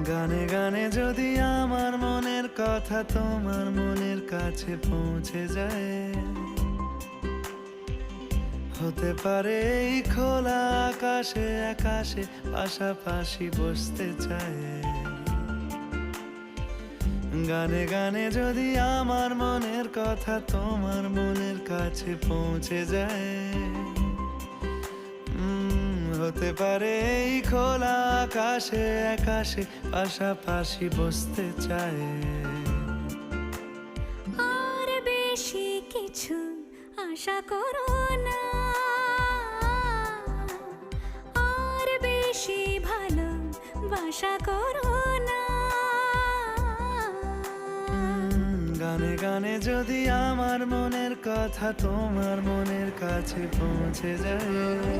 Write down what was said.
গানে গানে যদি আমার মনের কথা তোমার মনের কাছে পৌঁছে যায়, হতে পারে এই খোলা আকাশে আকাশে পাশাপাশি বসতে চায়। গানে গানে যদি আমার মনের কথা তোমার মনের কাছে পৌঁছে যায়, হতে পারে এই খোলা আকাশে আকাশে পাশাপাশি বসতে চায়। আর বেশি কিছু আশা করো না, আর বেশি ভালোবাসা করো না। গানে গানে যদি আমার মনের কথা তোমার মনের কাছে পৌঁছে যায়,